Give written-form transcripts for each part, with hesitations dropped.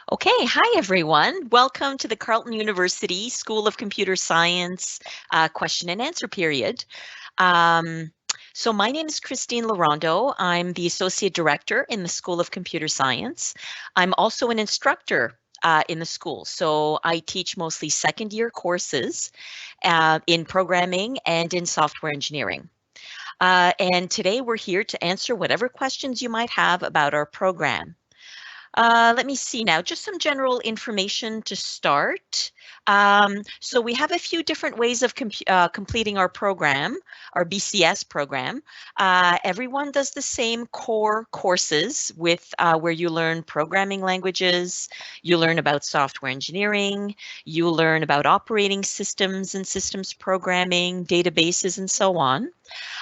Okay, hi everyone. Welcome to the Carleton University School of Computer Science question and answer period. Um, so my name is Christine Larondo. I'm the Associate Director in the School of Computer Science. I'm also an instructor in the school. So I teach mostly second year courses in programming and in software engineering. And today we're here to answer whatever questions you might have about our program. Let me see now, just some general information to start. So we have a few different ways of completing our program, our BCS program. Everyone does the same core courses with where you learn programming languages, you learn about software engineering, you learn about operating systems and systems programming, databases, and so on.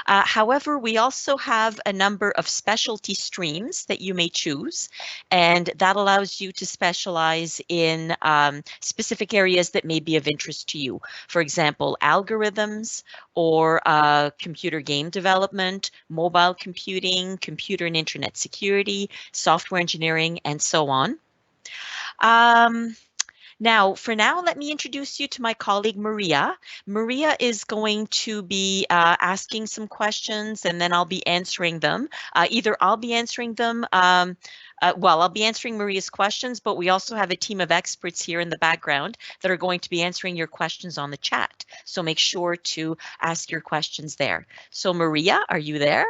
However, we also have a number of specialty streams that you may choose, and that allows you to specialize in specific areas that may be of interest to you. For example, algorithms or computer game development, mobile computing, computer and internet security, software engineering, and so on. Um, for now, let me introduce you to my colleague, Maria. Maria is going to be asking some questions and then I'll be answering them. Either I'll be answering them, I'll be answering Maria's questions, but we also have a team of experts here in the background that are going to be answering your questions on the chat. So make sure to ask your questions there. So Maria, are you there?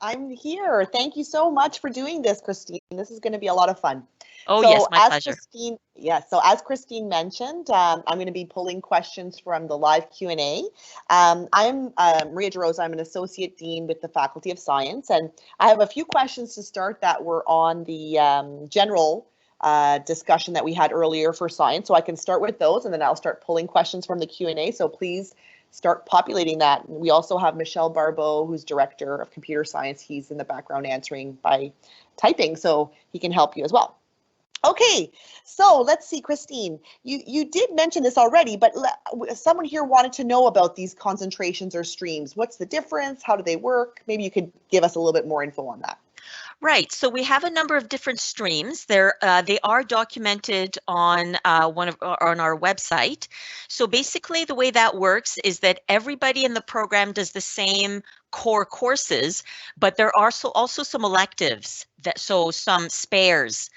I'm here. Thank you so much for doing this, Christine. This is going to be a lot of fun. Oh, yes, my As pleasure. Christine mentioned, I'm going to be pulling questions from the live Q&A. I'm Maria DeRosa. I'm an associate dean with the Faculty of Science, and I have a few questions to start that were on the general discussion that we had earlier for science. So I can start with those, and then I'll start pulling questions from the Q&A. So please start populating that. And we also have Michel Barbeau, who's director of computer science. He's in the background answering by typing, so he can help you as well. Okay, so let's see, Christine, you did mention this already, but someone here wanted to know about these concentrations or streams. What's the difference? How do they work? Maybe you could give us a little bit more info on that. Right. So we have a number of different streams. They are documented on on our website. So basically, the way that works is that everybody in the program does the same core courses, but there are also some electives some spares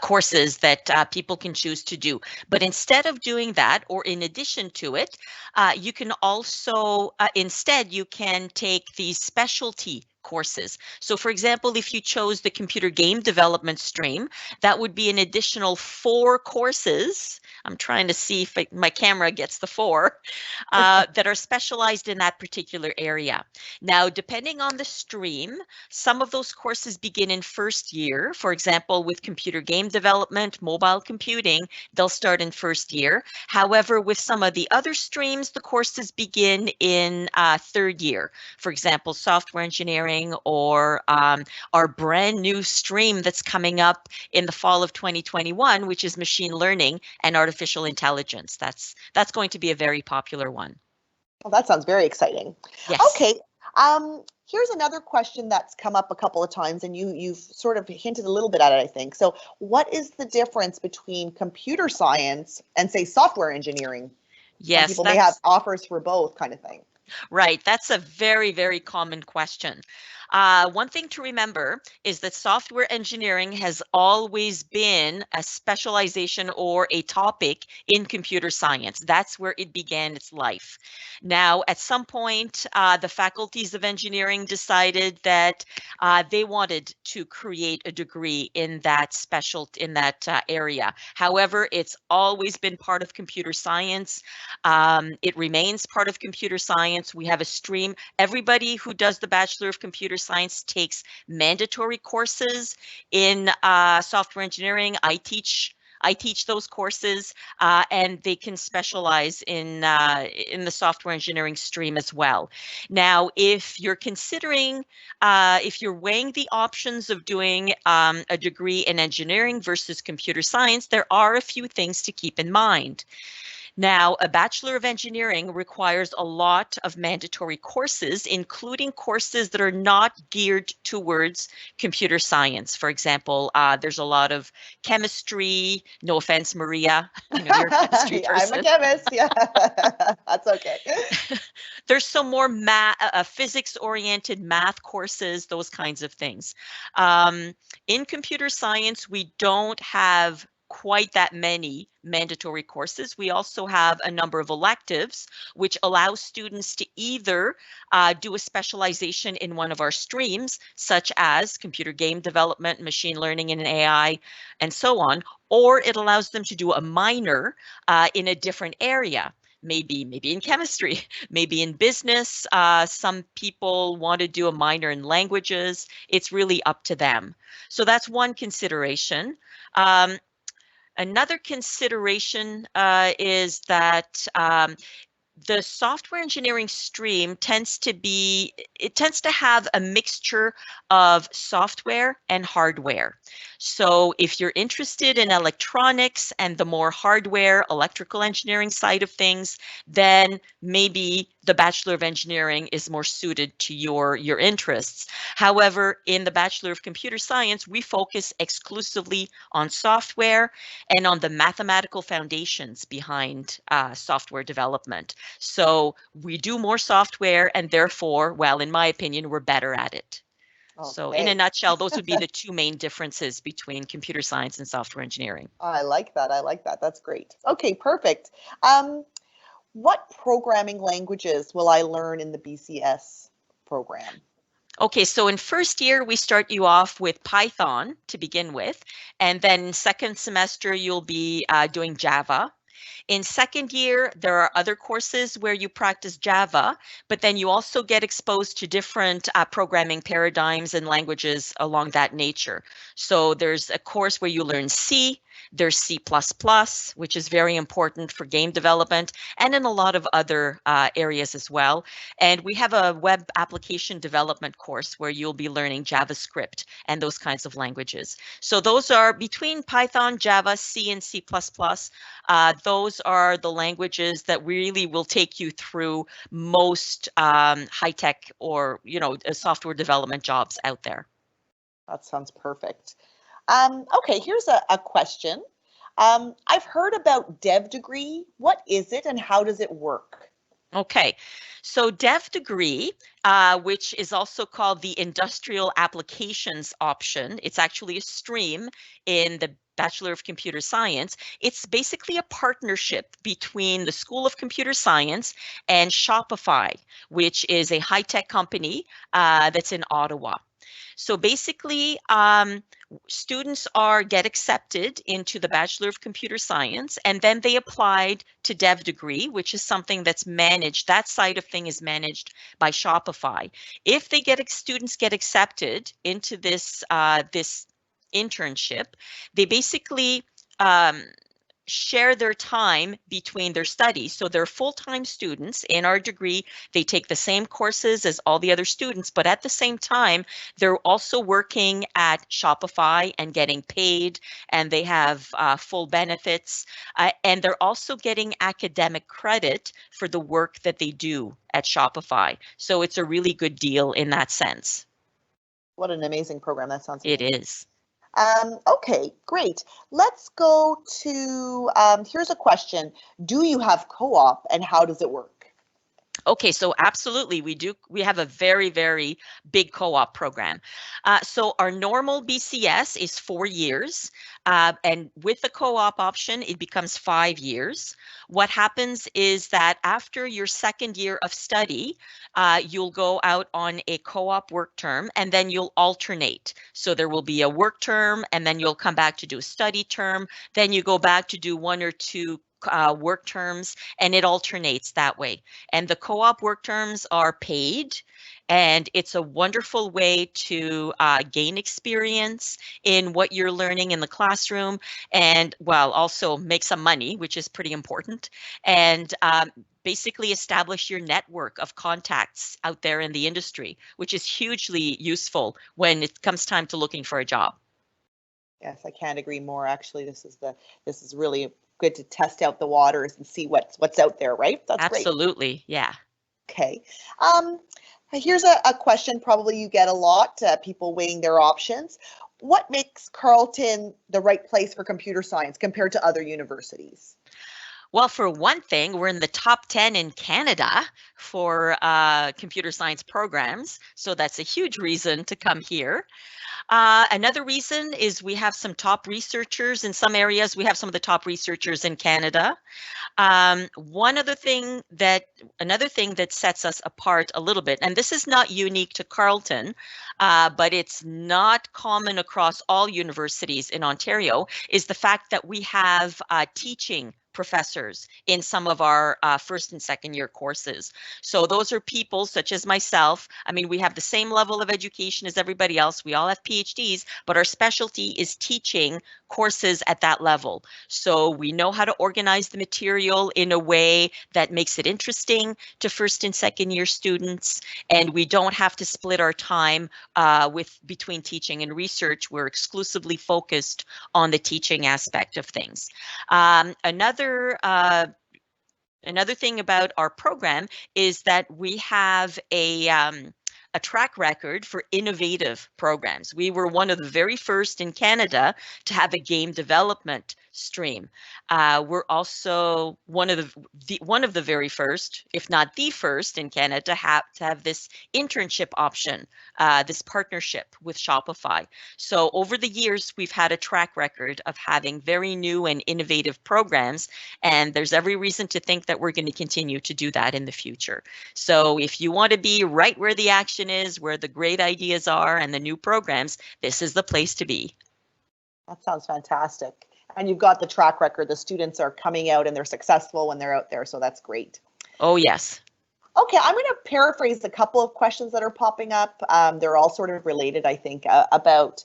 courses that people can choose to do. But instead of doing that, or in addition to it, you can also instead you can take these specialty courses. So for example, if you chose the computer game development stream, that would be an additional 4 courses. I'm trying to see if my camera gets the 4 that are specialized in that particular area. Now, depending on the stream, some of those courses begin in first year. For example, with computer game development, mobile computing, they'll start in first year. However, with some of the other streams, the courses begin in third year. For example, software engineering or our brand new stream that's coming up in the fall of 2021, which is machine learning and artificial intelligence. That's going to be a very popular one. Well, that sounds very exciting. Yes. Okay. Here's another question that's come up a couple of times, and you've sort of hinted a little bit at it, I think. So what is the difference between computer science and, say, software engineering? Yes, some people may have offers for both, kind of thing. Right. That's a very, very common question. One thing to remember is that software engineering has always been a specialization or a topic in computer science. That's where it began its life. Now, at some point, the faculties of engineering decided that they wanted to create a degree in that area. However, it's always been part of computer science. It remains part of computer science. We have a stream. Everybody who does the Bachelor of Computer Science takes mandatory courses in software engineering. I teach those courses, and they can specialize in the software engineering stream as well. Now, if you're considering, if you're weighing the options of doing a degree in engineering versus computer science, there are a few things to keep in mind. Now, a Bachelor of Engineering requires a lot of mandatory courses, including courses that are not geared towards computer science. For example, there's a lot of chemistry. No offense, Maria. I know you're a chemistry I'm a person. chemist. Yeah, that's okay. There's some more physics-oriented math courses, those kinds of things. In computer science, we don't have quite that many mandatory courses. We also have a number of electives, which allow students to either do a specialization in one of our streams, such as computer game development, machine learning and AI, and so on, or it allows them to do a minor in a different area. Maybe in chemistry, maybe in business. Some people want to do a minor in languages. It's really up to them. So that's one consideration. Another consideration is that the software engineering stream tends to have a mixture of software and hardware. So if you're interested in electronics and the more hardware, electrical engineering side of things, then maybe the Bachelor of Engineering is more suited to your interests. However, in the Bachelor of Computer Science, we focus exclusively on software and on the mathematical foundations behind software development. So we do more software and therefore, well, in my opinion, we're better at it. So in a Okay. nutshell, those would be the two main differences between computer science and software engineering. I like that. I like that. That's great. Okay, perfect. What programming languages will I learn in the BCS program? Okay, so in first year, we start you off with Python to begin with, and then second semester, you'll be doing Java. In second year, there are other courses where you practice Java, but then you also get exposed to different programming paradigms and languages along that nature. So there's a course where you learn C, there's C++, which is very important for game development, and in a lot of other areas as well. And we have a web application development course where you'll be learning JavaScript and those kinds of languages. So those are between Python, Java, C, and C++. Those are the languages that really will take you through most high-tech or software development jobs out there. That sounds perfect. Okay, here's a question. I've heard about dev degree. What is it and how does it work? Okay, so dev degree, which is also called the industrial applications option, it's actually a stream in the Bachelor of Computer Science. It's basically a partnership between the School of Computer Science and Shopify, which is a high-tech company that's in Ottawa. So basically, students get accepted into the Bachelor of Computer Science, and then they applied to dev degree, which is something that's managed. That side of thing is managed by Shopify. If students get accepted into this this internship, they basically share their time between their studies. So they're full-time students in our degree. They take the same courses as all the other students, but at the same time, they're also working at Shopify and getting paid, and they have full benefits. And they're also getting academic credit for the work that they do at Shopify. So it's a really good deal in that sense. What an amazing program. That sounds It amazing. is. Okay, great. Let's go to, here's a question. Do you have co-op and how does it work? Okay, so absolutely, we do. We have a very, very big co-op program. So our normal BCS is 4 years, and with the co-op option, it becomes 5 years. What happens is that after your second year of study, you'll go out on a co-op work term, and then you'll alternate. So there will be a work term, and then you'll come back to do a study term. Then you go back to do 1 or 2 work terms, and it alternates that way. And the co-op work terms are paid, and it's a wonderful way to gain experience in what you're learning in the classroom, and well, also make some money, which is pretty important, and basically establish your network of contacts out there in the industry, which is hugely useful when it comes time to looking for a job. Yes, I can't agree more. Actually, this is really good to test out the waters and see what's out there, right? That's great. Absolutely. Yeah. Okay. Um, Here's a question probably you get a lot, people weighing their options. What makes Carleton the right place for computer science compared to other universities? Well, for one thing, we're in the top 10 in Canada for computer science programs. So that's a huge reason to come here. Another reason is we have some top researchers in some areas. We have some of the top researchers in Canada. Another thing that sets us apart a little bit, and this is not unique to Carleton, but it's not common across all universities in Ontario, is the fact that we have teaching professors in some of our first and second year courses. So those are people such as myself. I mean, we have the same level of education as everybody else. We all have PhDs, but our specialty is teaching courses at that level. So we know how to organize the material in a way that makes it interesting to first and second year students, and we don't have to split our time with between teaching and research. We're exclusively focused on the teaching aspect of things. Another thing about our program is that we have a track record for innovative programs. We were one of the very first in Canada to have a game development stream. We're also one of the very first, if not the first, in Canada to have this internship option, this partnership with Shopify. So over the years, we've had a track record of having very new and innovative programs, and there's every reason to think that we're going to continue to do that in the future. So if you want to be right where the action is, where the great ideas are and the new programs, this is the place to be. That sounds fantastic. And you've got the track record. The students are coming out and they're successful when they're out there. So that's great. Oh, yes. Okay, I'm going to paraphrase a couple of questions that are popping up. They're all sort of related, I think, about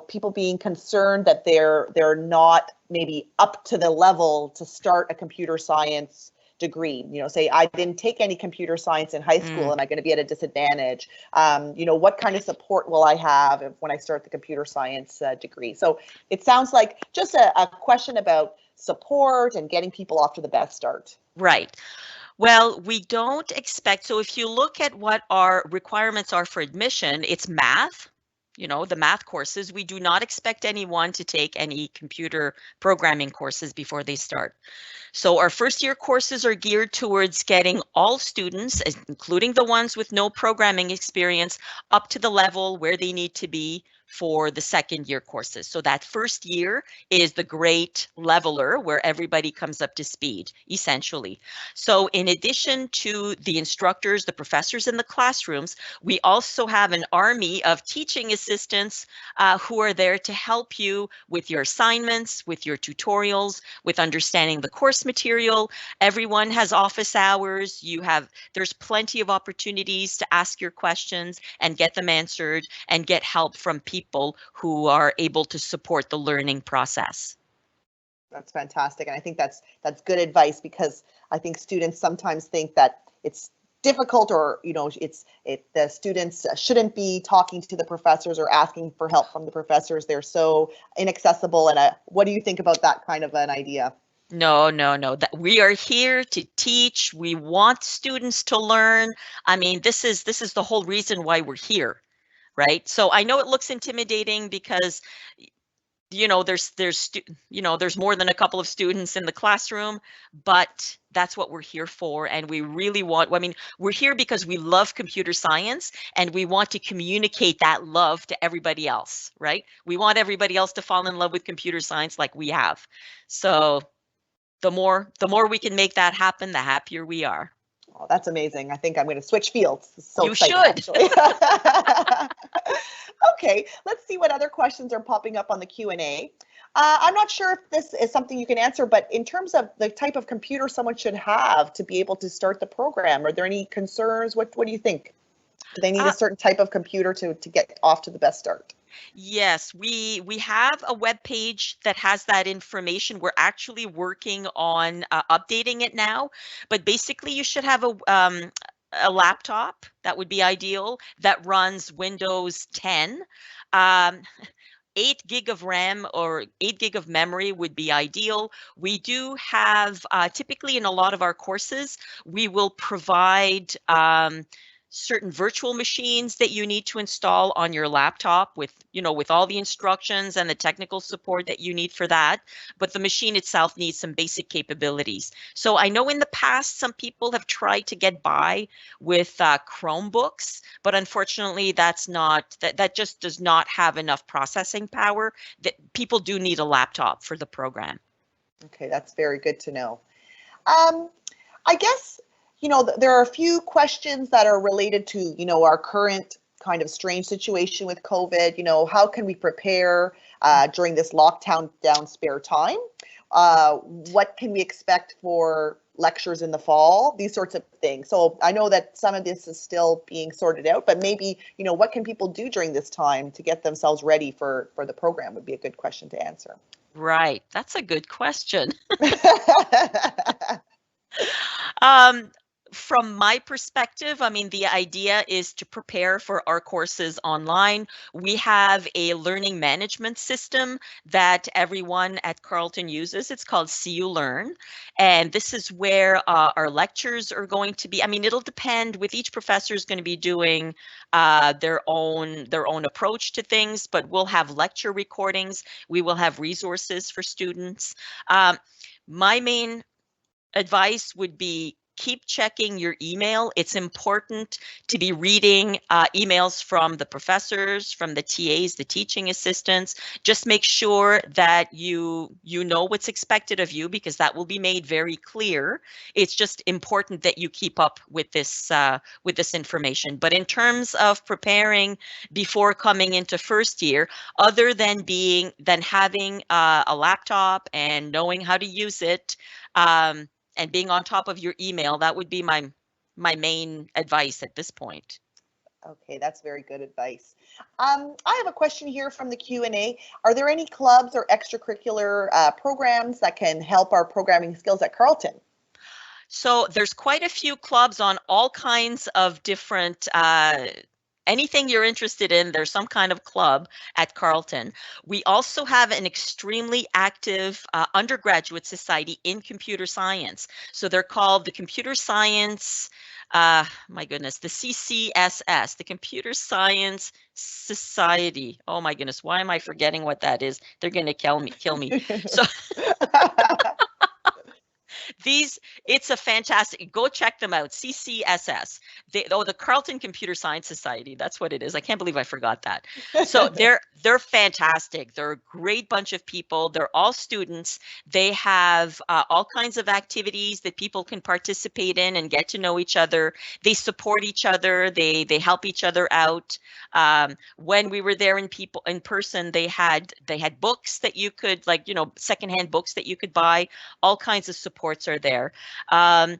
people being concerned that they're not maybe up to the level to start a computer science degree. Say I didn't take any computer science in high school. Am I going to be at a disadvantage? What kind of support will I have when I start the computer science degree? So it sounds like just a question about support and getting people off to the best start. Right. Well, we don't expect, so if you look at what our requirements are for admission, it's math, the math courses. We do not expect anyone to take any computer programming courses before they start. So our first year courses are geared towards getting all students, including the ones with no programming experience, up to the level where they need to be for the second year courses. So that first year is the great leveler where everybody comes up to speed, essentially. So in addition to the instructors, the professors in the classrooms, we also have an army of teaching assistants who are there to help you with your assignments, with your tutorials, with understanding the course material. Everyone has office hours. There's plenty of opportunities to ask your questions and get them answered and get help from people who are able to support the learning process. That's fantastic. And I think that's good advice, because I think students sometimes think that it's difficult, or the students shouldn't be talking to the professors or asking for help from the professors. They're so inaccessible. And what do you think about that kind of an idea? No. That we are here to teach. We want students to learn. I mean, this is the whole reason why we're here, right? So I know it looks intimidating because there's more than a couple of students in the classroom, but that's what we're here for. And we really we're here because we love computer science and we want to communicate that love to everybody else, right? We want everybody else to fall in love with computer science like we have. So the more we can make that happen, the happier we are. Oh, that's amazing. I think I'm going to switch fields. It's so You exciting, should. actually. Okay, let's see what other questions are popping up on the Q&A. I'm not sure if this is something you can answer, but in terms of the type of computer someone should have to be able to start the program, are there any concerns? What do you think? Do they need a certain type of computer to get off to the best start? Yes, we have a web page that has that information. We're actually working on updating it now, but basically you should have a laptop, that would be ideal, that runs Windows 10. Um, 8 gig of RAM or 8 gig of memory would be ideal. We do have, typically in a lot of our courses, we will provide certain virtual machines that you need to install on your laptop with, with all the instructions and the technical support that you need for that. But the machine itself needs some basic capabilities. So I know in the past, some people have tried to get by with Chromebooks, but unfortunately that just does not have enough processing power. That people do need a laptop for the program. Okay, that's very good to know. I guess, there are a few questions that are related to, our current kind of strange situation with COVID. How can we prepare during this lockdown down spare time? What can we expect for lectures in the fall? These sorts of things. So I know that some of this is still being sorted out, but maybe, what can people do during this time to get themselves ready for the program would be a good question to answer. Right. That's a good question. Um, from my perspective, I mean, the idea is to prepare for our courses online. We have a learning management system that everyone at Carleton uses. It's called See You Learn. And this is where our lectures are going to be. I mean, it'll depend with each professor is going to be doing their own approach to things, but we'll have lecture recordings. We will have resources for students. My main advice would be keep checking your email. It's important to be reading emails from the professors, from the TAs, the teaching assistants. Just make sure that you know what's expected of you, because that will be made very clear. It's just important that you keep up with this information. But in terms of preparing before coming into first year, other than having a laptop and knowing how to use it, and being on top of your email, that would be my main advice at this point. Okay, that's very good advice. I have a question here from the Q&A. Are there any clubs or extracurricular programs that can help our programming skills at Carleton? So there's quite a few clubs on all kinds of different anything you're interested in, there's some kind of club at Carleton. We also have an extremely active undergraduate society in computer science. So they're called the Computer Science, my goodness, the CCSS, the Computer Science Society. Oh my goodness, why am I forgetting what that is? They're going to kill me. So it's a fantastic, go check them out, CCSS. The Carleton Computer Science Society, that's what it is. I can't believe I forgot that. So they're fantastic. They're a great bunch of people. They're all students. They have all kinds of activities that people can participate in and get to know each other. They support each other. They help each other out. When we were there in person, they had books that you could, secondhand books that you could buy. All kinds of supports are there. At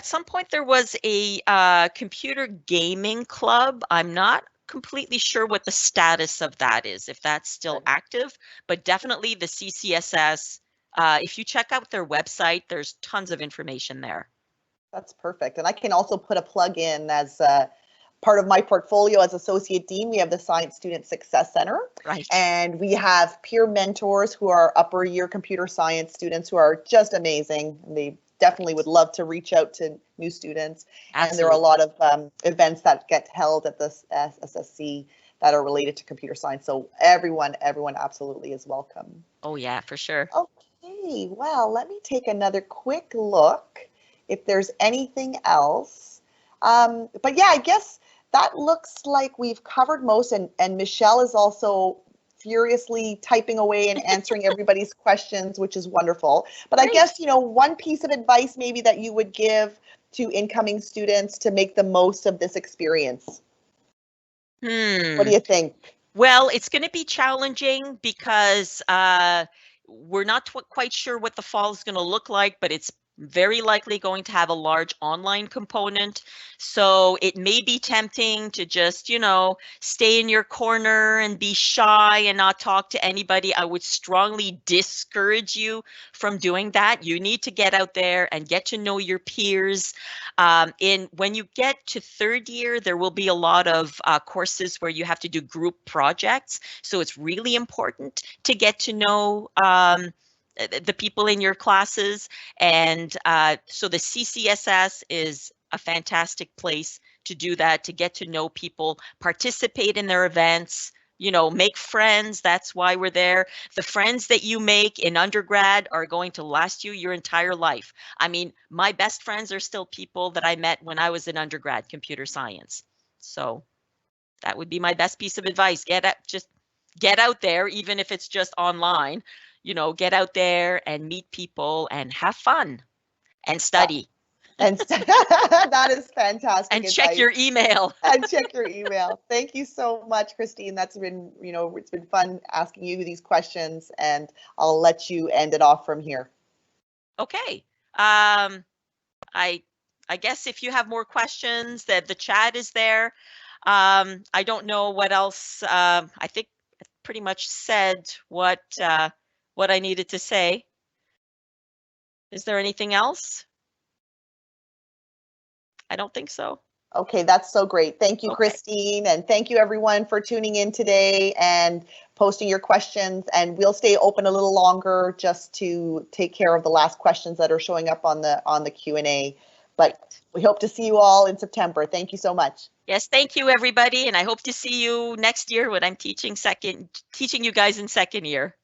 some point there was a computer gaming club. I'm not completely sure what the status of that is, if that's still active, but definitely the CCSS. If you check out their website, there's tons of information there. That's perfect. And I can also put a plug in as part of my portfolio as Associate Dean. We have the Science Student Success Center. Right. And we have peer mentors who are upper year computer science students who are just amazing. And they definitely would love to reach out to new students. Absolutely. And there are a lot of events that get held at the SSC that are related to computer science. So everyone absolutely is welcome. Oh yeah, for sure. Okay, well, let me take another quick look if there's anything else. But yeah, I guess that looks like we've covered most, and Michelle is also furiously typing away and answering everybody's questions, which is wonderful. But great. I guess, one piece of advice maybe that you would give to incoming students to make the most of this experience. What do you think? Well, it's going to be challenging because we're not quite sure what the fall is going to look like, but it's very likely going to have a large online component. So it may be tempting to just, stay in your corner and be shy and not talk to anybody. I would strongly discourage you from doing that. You need to get out there and get to know your peers. When you get to third year, there will be a lot of courses where you have to do group projects. So it's really important to get to know the people in your classes. And so the CCSS is a fantastic place to do that, to get to know people, participate in their events, make friends. That's why we're there. The friends that you make in undergrad are going to last you your entire life. I mean, my best friends are still people that I met when I was in undergrad computer science. So that would be my best piece of advice. Just get out there, even if it's just online. Get out there and meet people and have fun and study. And that is fantastic And advice. check your email. And check your email. Thank you so much, Christine. That's been, it's been fun asking you these questions, and I'll let you end it off from here. Okay. I guess if you have more questions, that the chat is there. I don't know what else. I think I pretty much said what I needed to say. Is there anything else? I don't think so. Okay, that's so great. Thank you, Okay. Christine, and thank you everyone for tuning in today and posting your questions. And we'll stay open a little longer just to take care of the last questions that are showing up on the Q&A. But we hope to see you all in September. Thank you so much. Yes, thank you everybody, and I hope to see you next year when I'm teaching you guys in second year.